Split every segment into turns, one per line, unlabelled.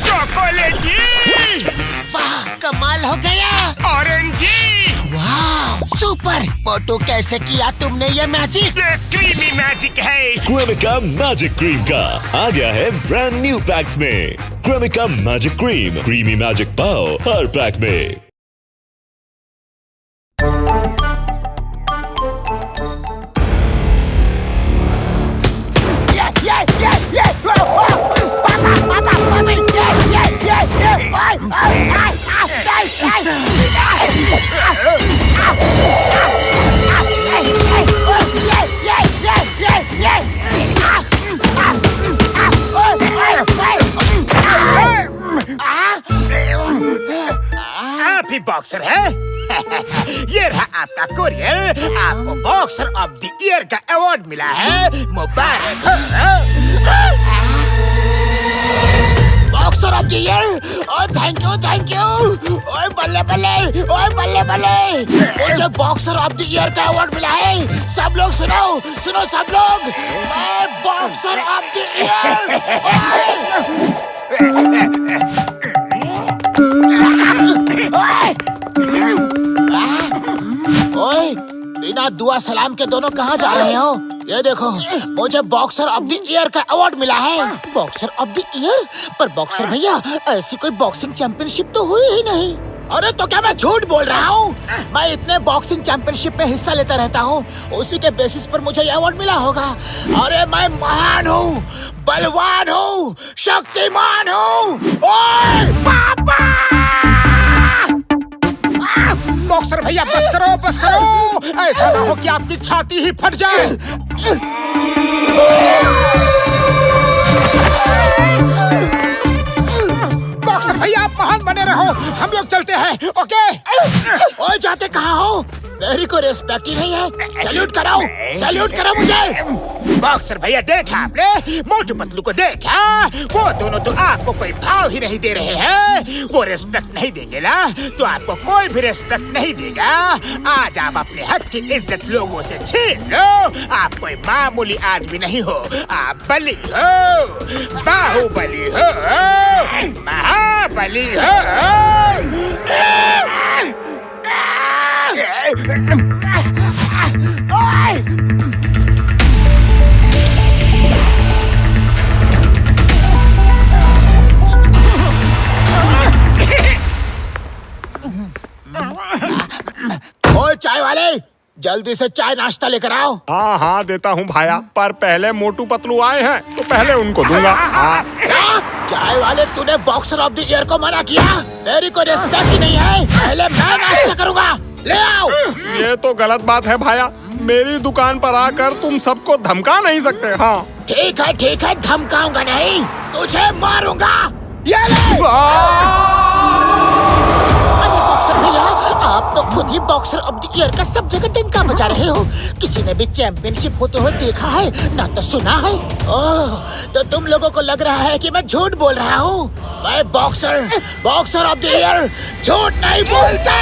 चॉकलेटी।
वाह, कमाल हो गया।
ऑरेंजी।
वाह, सुपर। मोटू, कैसे किया तुमने ये मैजिक?
ये क्रीमी मैजिक है।
क्रेमिका मैजिक क्रीम का आ गया है ब्रांड न्यू पैक्स में। Cremica magic cream, creamy magic पाओ हर पैक में।
आप ही बॉक्सर है? ये रहा आपका कुरियर। आपको बॉक्सर ऑफ द ईयर का अवार्ड मिला है। मुबारक हो।
Boxer of the year. ओए थैंक यू, थैंक यू। ओए बल्ले बल्ले, ओए बल्ले बल्ले। मुझे बॉक्सर ऑफ द ईयर का अवार्ड मिला है। सब लोग सुनो, सुनो सब लोग। मैं बॉक्सर ऑफ द ईयर। ओए, बिना दुआ सलाम के दोनों कहाँ जा रहे हो? ये देखो, मुझे बॉक्सर ऑफ द ईयर का अवार्ड मिला है। Boxer of the year? पर बॉक्सर भैया, ऐसी कोई बॉक्सिंग चैंपियनशिप तो हुई ही नहीं। अरे तो क्या मैं झूठ बोल रहा हूँ? मैं इतने बॉक्सिंग चैंपियनशिप में हिस्सा लेता रहता हूँ, उसी के बेसिस पर मुझे ये अवार्ड मिला होगा। अरे मैं महान हूँ, बलवान हूँ, शक्तिमान हूँ। ओए पापा!
बॉक्सर भैया बस करो, बस करो। ऐसा ना हो कि आपकी छाती ही फट जाए। बॉक्सर भैया आप महान बने रहो। हम लोग चलते हैं। ओके।
ओए जाते कहाँ हो? मेरी को रिस्पेक्ट ही नहीं है। सैल्यूट कराओ, सैल्यूट करो मुझे।
बॉक्सर भैया देखा आपने? मोटू पतलू को देखा? वो दोनों तो आपको कोई भाव ही नहीं दे रहे हैं। वो रिस्पेक्ट नहीं देंगे ना तो आपको कोई भी रिस्पेक्ट नहीं देगा। आज आप अपने हक की इज्जत लोगों से छीन लो। आप कोई मामूली आदमी नहीं हो, आप बली हो, बाहुबली हो, महाबली हो।
ओए चाय वाले, जल्दी से चाय नाश्ता लेकर आओ।
हाँ हाँ देता हूँ भाया, पर पहले मोटू पतलू आए हैं तो पहले उनको दूंगा। हाँ।
क्या? चाय वाले, तूने बॉक्सर ऑफ द ईयर को मना किया? मेरी कोई रिस्पेक्ट ही नहीं है। पहले मैं नाश्ता करूँगा। ले आओ।
ये तो गलत बात है भाया, मेरी दुकान पर आकर तुम सबको धमका नहीं सकते। हाँ
ठीक है, धमकाऊंगा नहीं, तुझे मारूंगा। ये ले। अरे बॉक्सर भैया, आप तो खुद ही बॉक्सर ऑफ द ईयर का सब जगह डंका बजा रहे हो। किसी ने भी चैंपियनशिप होते हुए देखा है ना तो सुना है। ओह, तो तुम लोगों को लग रहा है कि मैं झूठ बोल रहा हूँ। मैं बॉक्सर ऑफ द ईयर झूठ नहीं बोलता।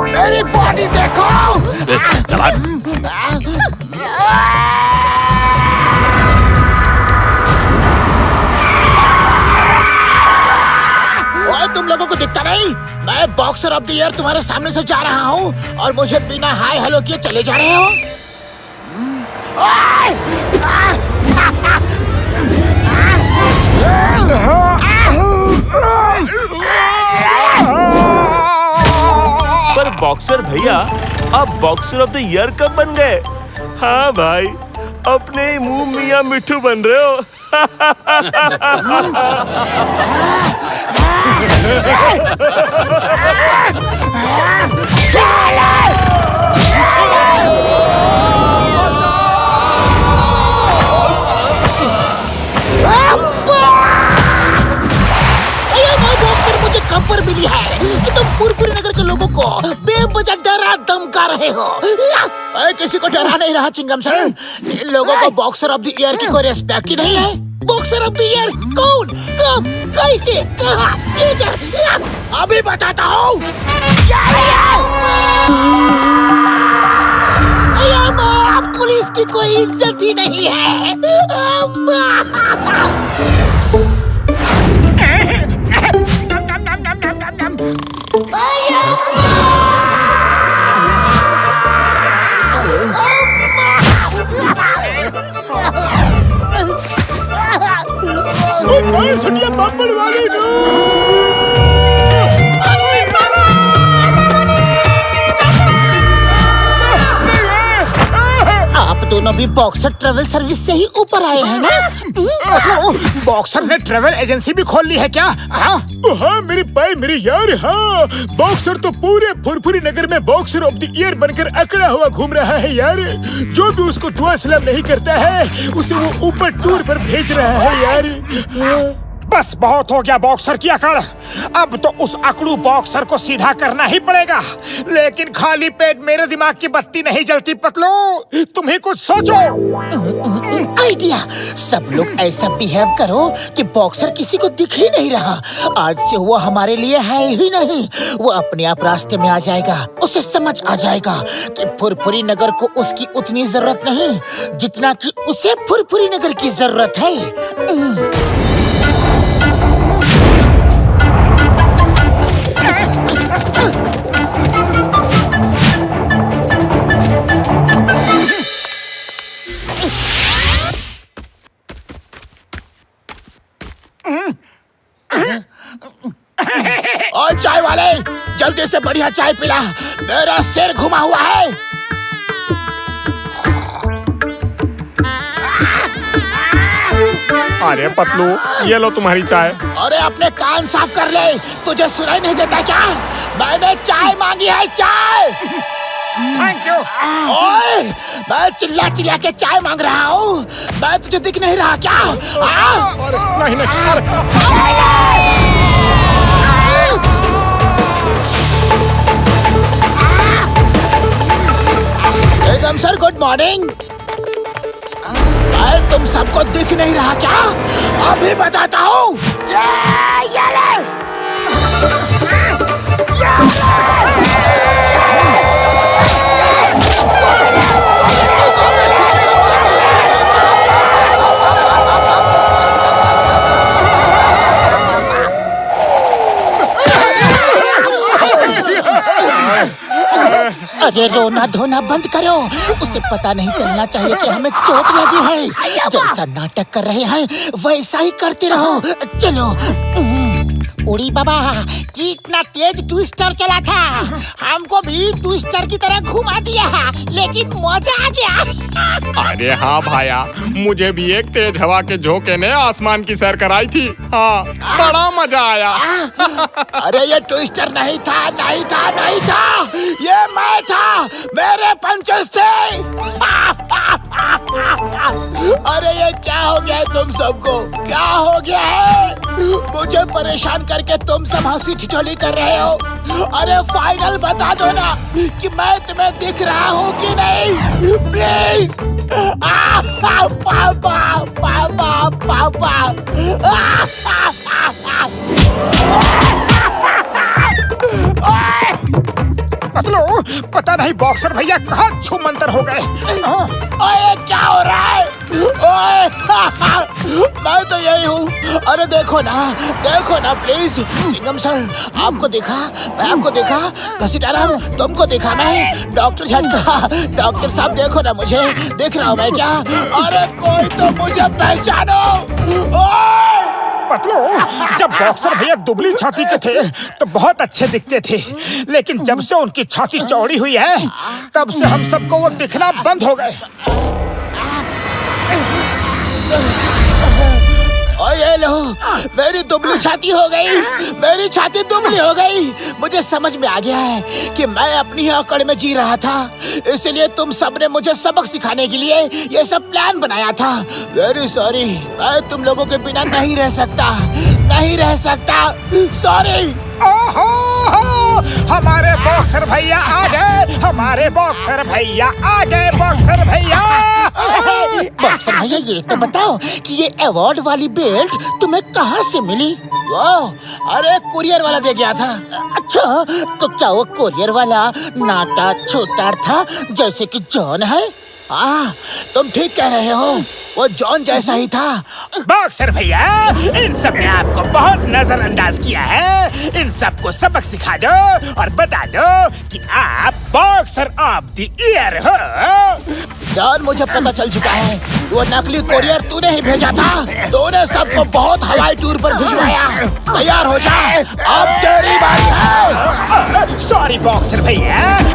मेरी बॉडी देखो।
चला।
ओए तुम लोगों को दिखता नहीं? मैं बॉक्सर ऑफ द ईयर तुम्हारे सामने से जा रहा हूँ और मुझे बिना हाय हेलो किए चले जा रहे हो।
पर बॉक्सर भैया, आप बॉक्सर ऑफ द ईयर कब बन गए? हाँ भाई, अपने ही मुंह मियां मिठू बन रहे हो।
मुझे खबर मिली है कि तुम पूरे नगर के लोगों को बेवजह डरा धमका रहे हो। किसी को डरा नहीं रहा चिंगम सर। इन लोगों को बॉक्सर ऑफ द ईयर की कोई रिस्पेक्ट ही नहीं है। बॉक्सर ऑफ द ईयर कौन, कब, कैसे, कहाँ, किधर, अभी बताता हूँ। पुलिस की कोई इज्जत ही नहीं है। आप दोनों भी बॉक्सर ट्रेवल सर्विस से ही ऊपर आए हैं ना?
बॉक्सर ने ट्रेवल एजेंसी भी खोल ली है क्या? हाँ हाँ मेरी भाई मेरी यार, हाँ बॉक्सर तो पूरे फुरफुरी नगर में बॉक्सर ऑफ द ईयर बनकर अकड़ा हुआ घूम रहा है यार। जो भी उसको दुआ सलाम नहीं करता है उसे वो ऊपर टूर पर भेज रहा है यार। बस बहुत हो गया बॉक्सर की अकड़। अब तो उस अकड़ू बॉक्सर को सीधा करना ही पड़ेगा। लेकिन खाली पेट मेरे दिमाग की बत्ती नहीं जलती पतलू, तुम्हें कुछ सोचो।
आइडिया, सब लोग ऐसा बिहेव करो कि बॉक्सर किसी को दिख ही नहीं रहा। आज से वो हमारे लिए है ही नहीं। वो अपने आप रास्ते में आ जाएगा। उसे समझ आ जाएगा कि फुरफुरी नगर को उसकी उतनी जरूरत नहीं जितना कि उसे फुरफुरी नगर की जरूरत है। और चाय वाले, जल्दी से बढ़िया चाय पिला, मेरा सिर घुमा हुआ है।
अरे पतलू, ये लो तुम्हारी चाय।
अरे अपने कान साफ कर ले, तुझे सुनाई नहीं देता क्या? मैंने चाय मांगी है, चाय।
Thank you.
ओए, मैं चिल्ला चिल्ला के चाय मांग रहा हूँ। मैं तुझे दिख नहीं रहा क्या?
नहीं
बेगम सर, गुड मॉर्निंग। तुम सबको दिख नहीं रहा क्या? अभी बताता हूँ। अरे रोना धोना बंद करो। उसे पता नहीं चलना चाहिए कि हमें चोट लगी है। जैसा नाटक कर रहे हैं वैसा ही करते रहो। चलो। उड़ी बाबा, कितना तेज ट्विस्टर चला था। हमको भी ट्विस्टर की तरह घुमा दिया, लेकिन मजा आ गया।
अरे हाँ भाया, मुझे भी एक तेज हवा के झोंके ने आसमान की सैर कराई थी। हाँ, बड़ा मजा आया।
अरे ये ट्विस्टर नहीं था, नहीं था, नहीं था, ये मैं था। मेरे पंचेस थे। अरे ये क्या हो गया है तुम सबको? क्या हो गया है? मुझे परेशान करके तुम सब हंसी ठिठोली कर रहे हो। अरे फाइनल बता दो ना कि मैं तुम्हें दिख रहा हूँ कि नहीं, प्लीज। पापा, पापा, पापा।
पतलू, पता नहीं बॉक्सर भैया कहाँ छूमंतर हो गए।
ओए, क्या हो रहा है? ओए, मैं तो यही हूँ। अरे देखो ना प्लीज। चिंगम सर, आपको देखा, मैं आपको देखा। घसीटाराम, तुमको देखा मैं। डॉक्टर झटका, डॉक्टर साहब देखो ना मुझे। देख रहा हूँ मैं क्या? अरे कोई तो मुझे पहचानो।
पतलू, जब बॉक्सर भैया दुबली छाती के थे तो बहुत अच्छे दिखते थे, लेकिन जब से उनकी छाती चौड़ी हुई है तब से हम सबको वो दिखना बंद हो गए।
हेलो, मेरी दुबली छाती हो गई, मेरी छाती दुबली हो गई। मुझे समझ में आ गया है कि मैं अपनी ही अकड़ में जी रहा था, इसलिए तुम सबने मुझे सबक सिखाने के लिए ये सब प्लान बनाया था। वेरी सॉरी, मैं तुम लोगों के बिना नहीं रह सकता, नहीं रह सकता। सॉरी।
ओहो, हमारे बॉक्सर भैया आ गए, हमारे बॉक्सर भैया आ गए, बॉक्सर भैया।
बॉक्सर भैया, ये तो बताओ कि ये अवार्ड वाली बेल्ट तुम्हें कहाँ से मिली? वाह, अरे कुरियर वाला दे गया था। अच्छा, तो क्या वो कुरियर वाला नाटा छोटा था जैसे कि जॉन है? हाँ, तुम ठीक कह रहे हो, वो जॉन जैसा ही था।
बॉक्सर भैया, इन सब ने आपको बहुत नजरअंदाज किया है। इन सबको सबक सिखा दो और बता दो कि आप बॉक्सर ऑफ द ईयर हो।
जॉन, मुझे पता चल चुका है, वो नकली कुरियर तूने ही भेजा था। तूने सबको बहुत हवाई टूर पर भिजवाया। तैयार हो जा, अब तेरी बारी है।
सॉरी बॉक्सर भैया।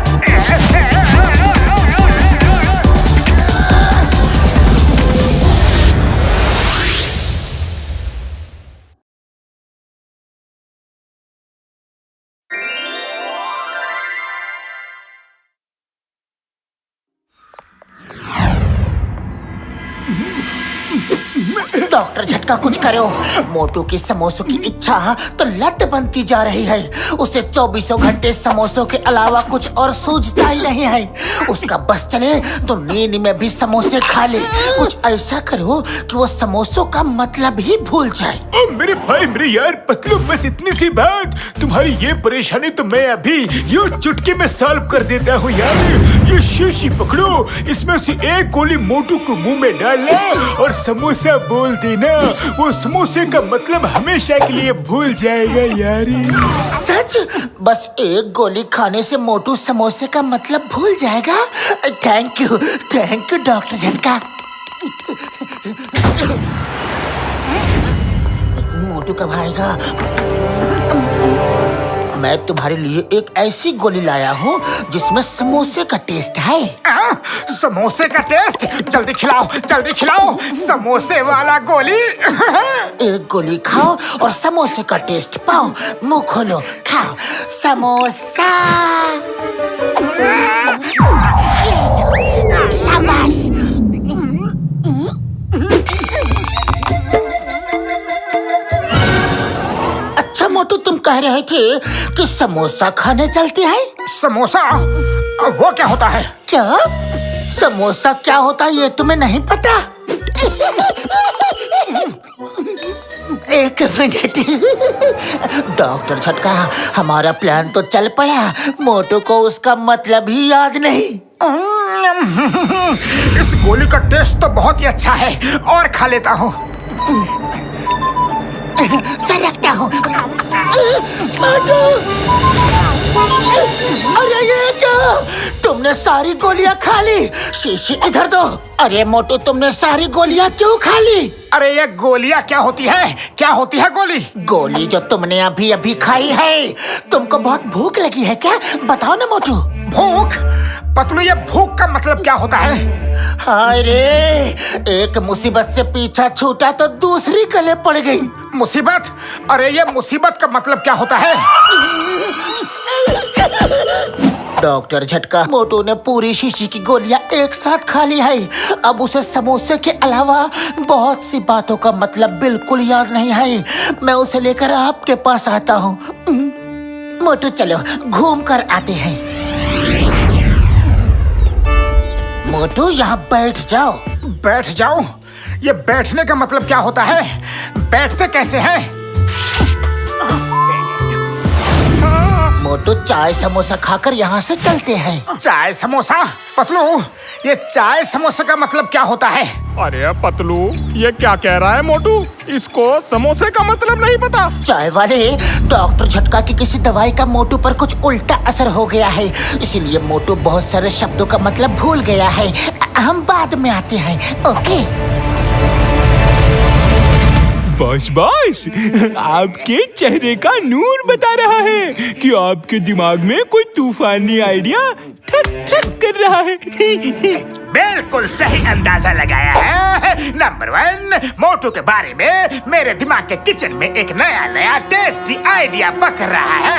डॉक्टर झटका, कुछ करो। मोटू की समोसों की इच्छा तो लत बनती जा रही है। उसे 24 घंटे समोसों के अलावा कुछ और सूझता ही नहीं है। उसका बस चले तो नींद में भी समोसे खा ले। कुछ ऐसा करो कि वो समोसों का मतलब ही भूल जाए।
ओ मेरे भाई, मेरे यार पतलू, बस इतनी सी बात। तुम्हारी ये परेशानी तो मैं अभी यूं चुटकी में सॉल्व कर देता हूँ यार। ये शीशी पकड़ो, इसमें से एक गोली मोटू को मुंह में डालना और समोसा बोल देना। वो समोसे का मतलब हमेशा के लिए भूल जाएगा यारी।
सच? बस एक गोली खाने से मोटू समोसे का मतलब भूल जाएगा? थैंक यू डॉक्टर झटका। मोटू कब आएगा? मैं तुम्हारे लिए एक ऐसी गोली लाया हूँ जिसमें समोसे का टेस्ट है।
समोसे का टेस्ट? जल्दी खिलाओ, जल्दी खिलाओ समोसे वाला गोली।
एक गोली खाओ और समोसे का टेस्ट पाओ। मुंह खोलो, खाओ समोसा। शाबाश। अच्छा मोटू, तुम कह रहे थे कि समोसा खाने चलते हैं?
समोसा? वो क्या होता है?
क्या समोसा क्या होता है ये तुम्हें नहीं पता? एक मिनट। डॉक्टर झटका, हमारा प्लान तो चल पड़ा, मोटू को उसका मतलब ही याद नहीं।
इस गोली का टेस्ट तो बहुत ही अच्छा है, और खा लेता हूँ।
सरकता हूँ। मोटू, अरे ये क्या? तुमने सारी गोलियां खा ली। शीशी इधर दो। अरे मोटू, तुमने सारी गोलियां क्यों खा ली?
अरे ये गोलियां क्या होती है? क्या होती है गोली?
गोली जो तुमने अभी अभी खाई है। तुमको बहुत भूख लगी है क्या? बताओ ना मोटू।
भूख? पतलू, ये भूख का मतलब क्या होता है?
हाय रे, एक मुसीबत से पीछा छूटा तो दूसरी गले पड़ गई।
मुसीबत? अरे ये मुसीबत का मतलब क्या होता है?
डॉक्टर झटका, मोटू ने पूरी शीशी की गोलियां एक साथ खा ली है। अब उसे समोसे के अलावा बहुत सी बातों का मतलब बिल्कुल याद नहीं है। मैं उसे लेकर आपके पास आता हूँ। मोटू, चलो घूम कर आते हैं। मोटू, यहाँ बैठ जाओ।
बैठ जाऊं? ये बैठने का मतलब क्या होता है? बैठते कैसे हैं?
मोटू, चाय समोसा खाकर यहाँ से चलते हैं।
चाय समोसा? पतलू, ये चाय समोसा का मतलब क्या होता है?
अरे पतलू, ये क्या कह रहा है मोटू? इसको समोसे का मतलब नहीं पता।
चाय वाले, डॉक्टर झटका की किसी दवाई का मोटू पर कुछ उल्टा असर हो गया है, इसीलिए मोटू बहुत सारे शब्दों का मतलब भूल गया है। हम बाद में आते हैं, ओके?
बॉस, आपके चेहरे का नूर बता रहा है कि आपके दिमाग में कोई तूफानी आइडिया ठक ठक कर रहा है।
बिल्कुल सही अंदाजा लगाया है। नंबर 1, मोटू के बारे में मेरे दिमाग के किचन में एक नया टेस्टी आइडिया पक रहा है।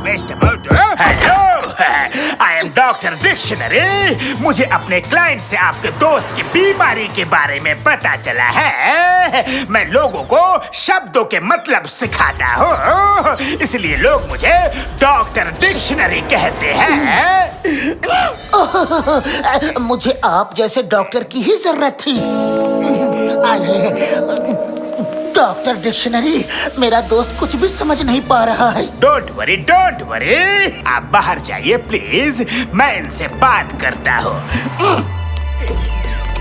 Mister Motu, hello, I am doctor dictionary. मुझे अपने क्लाइंट से आपके दोस्त की बीमारी के बारे में पता चला है। मैं लोगों को शब्दों के मतलब सिखाता हूँ, इसलिए लोग मुझे डॉक्टर डिक्शनरी कहते हैं।
मुझे आप जैसे डॉक्टर की ही जरूरत थी। डॉक्टर डिक्शनरी, मेरा दोस्त कुछ भी समझ नहीं पा रहा है।
डोंट वरी, आप बाहर जाइए प्लीज, मैं इनसे बात करता हूँ।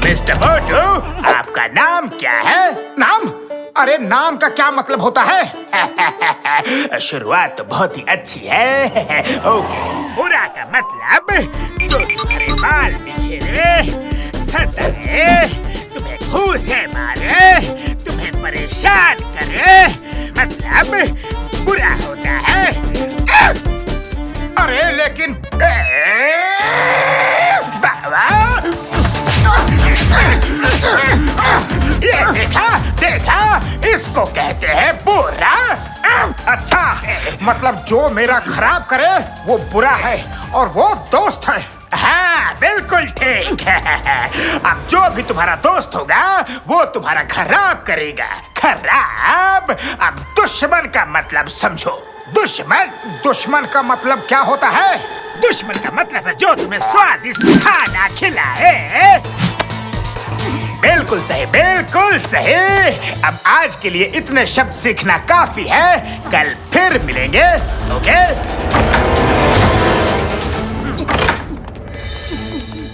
मिस्टर मोटू, आपका नाम क्या है? नाम? अरे नाम का क्या मतलब होता है? शुरुआत तो बहुत ही अच्छी है। ओके, बुरा का मतलब जो तुम्हारे बाल बिखेरे, सताए, तुम्हें घूसे मारे, तुम्हें परेशान करे, मतलब बुरा होता है। अरे लेकिन ये देखा, इसको कहते हैं बुरा। अच्छा, मतलब जो मेरा खराब करे वो बुरा है और वो दोस्त है। हाँ, बिल्कुल ठीक है। अब जो भी तुम्हारा दोस्त होगा वो तुम्हारा खराब करेगा। खराब? अब दुश्मन का मतलब समझो। दुश्मन का मतलब क्या होता है? दुश्मन का मतलब है जो तुम्हें स्वादिष्ट खाना खिलाए। बिल्कुल सही। अब आज के लिए इतने शब्द सीखना काफी है। कल फिर मिलेंगे, ओके?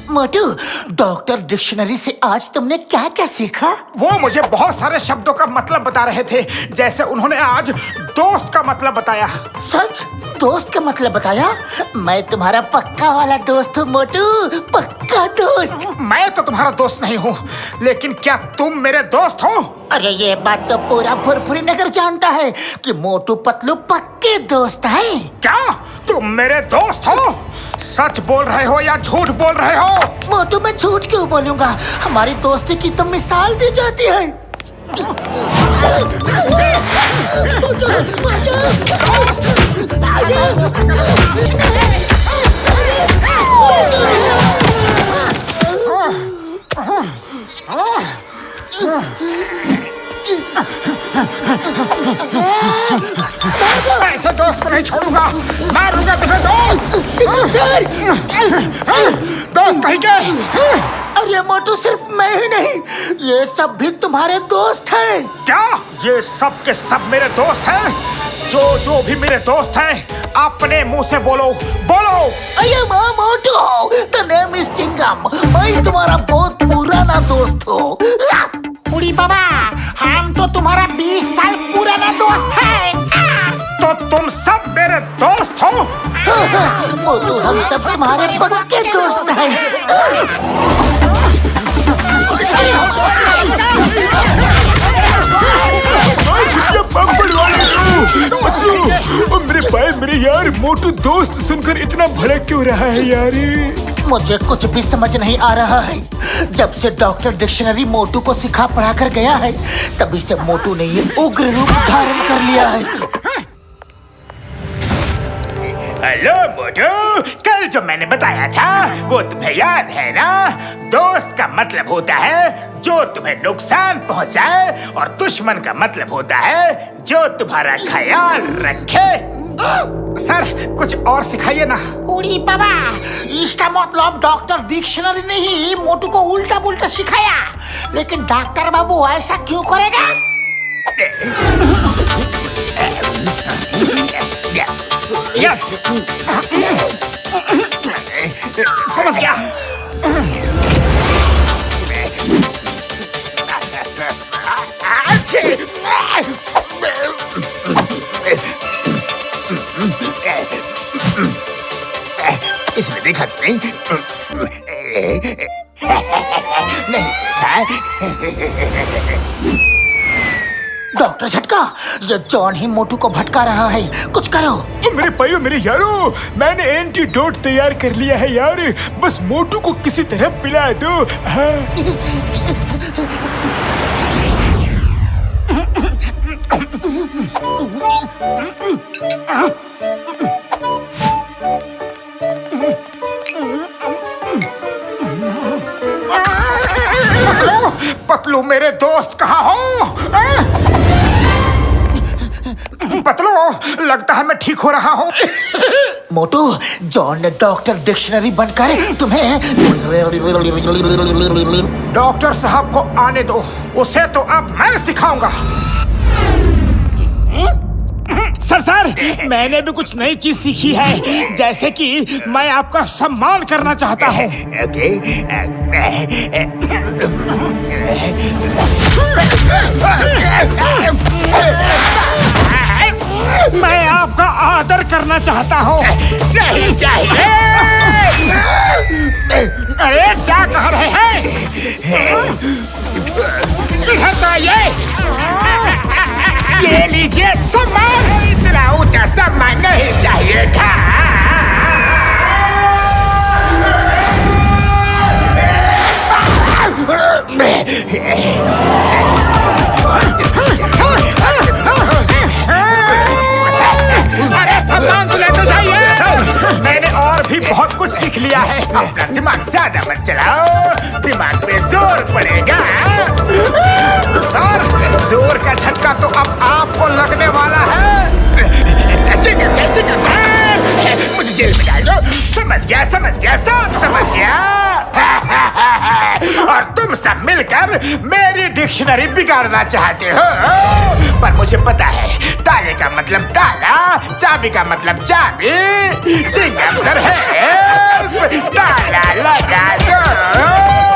मोटू, डॉक्टर डिक्शनरी से आज तुमने क्या क्या सीखा?
वो मुझे बहुत सारे शब्दों का मतलब बता रहे थे, जैसे उन्होंने आज दोस्त का मतलब बताया।
सच? दोस्त का मतलब बताया? मैं तुम्हारा पक्का वाला दोस्त हूँ मोटू, पक्का दोस्त।
मैं तो तुम्हारा दोस्त नहीं हूँ, लेकिन क्या तुम मेरे दोस्त हो?
अरे ये बात तो पूरा भुरभुरी नगर जानता है कि मोटू पतलू पक्के दोस्त हैं।
क्या तुम मेरे दोस्त हो? सच बोल रहे हो या झूठ बोल रहे हो?
मोटू, मैं झूठ क्यों बोलूंगा? हमारी दोस्ती की तो मिसाल दी जाती है।
ऐसे दोस्त को नहीं छोड़ूंगा, मारूंगा तुम्हें दोस्त। दोस्त कहीं के?
अरे मोटू, सिर्फ मैं ही नहीं, ये सब भी तुम्हारे दोस्त हैं।
क्या ये सब के सब मेरे दोस्त हैं? जो भी मेरे दोस्त हैं अपने मुंह से बोलो।
अये मोटू, द नेम इज चिंगम। मैं तुम्हारा बहुत पुराना दोस्त हूँ।
उड़ी बाबा, हम तो तुम्हारा 20 साल पुराना दोस्त है। तो तुम सब मेरे दोस्त हो?
मोटू, हम सब तुम्हारे पक्के दोस्त हैं।
मेरे यार, मोटू दोस्त सुनकर इतना भड़क क्यों रहा है यार?
मुझे कुछ भी समझ नहीं आ रहा है। जब से डॉक्टर डिक्शनरी मोटू को सिखा पढ़ा कर गया है, तभी से मोटू ने ये उग्र रूप धारण कर लिया है।
हेलो मोटू, कल जो मैंने बताया था वो तुम्हें याद है ना? दोस्त का मतलब होता है जो तुम्हें नुकसान पहुंचाए, और दुश्मन का मतलब होता है जो तुम्हारा ख्याल रखे। सर, कुछ और सिखाइए ना।
उड़ी बाबा, इसका मतलब डॉक्टर डिक्शनरी ने ही मोटू को उल्टा पुल्टा सिखाया, लेकिन डॉक्टर बाबू ऐसा क्यों करेगा?
यस, समझ गया। इसने देखा नहीं? नहीं देखा।
डॉक्टर झटका, ये जॉन ही मोटू को भटका रहा है, कुछ करो।
मेरे भाइयों मेरे यारो, मैंने एंटीडोट तैयार कर लिया है यार, बस मोटू को किसी तरह पिला दो। पतलू मेरे दोस्त कहाँ हो? पतलू, लगता है मैं ठीक हो रहा हूँ।
मोटू, जॉन ने डॉक्टर डिक्शनरी बनकर तुम्हें।
डॉक्टर साहब को आने दो, उसे तो अब मैं सिखाऊंगा। सर, मैंने भी कुछ नई चीज सीखी है, जैसे कि मैं आपका सम्मान करना चाहता हूँ। मैं आपका आदर करना चाहता हूँ।
नहीं चाहिए।
अरे क्या कह रहे हैं?
इधर तो ये लीजिए सम्मान। इतना ऊंचा सम्मान नहीं चाहिए था।
अरे सम्मान तो लेते जाइए। सर, मैंने और भी बहुत कुछ सीख लिया है।
अपना दिमाग ज्यादा मत चलाओ, दिमाग पे जोर पड़ेगा।
सर, जोर का झटका तो अब आपको लगने वाला है।
मुझे जेल में डाल दो। समझ गया, सब समझ गया। और तुम सब मिलकर मेरी डिक्शनरी बिगाड़ना चाहते हो, पर मुझे पता है ताले का मतलब ताला, चाबी का मतलब चाबी। चिंगम सर है, ताला लगा दो।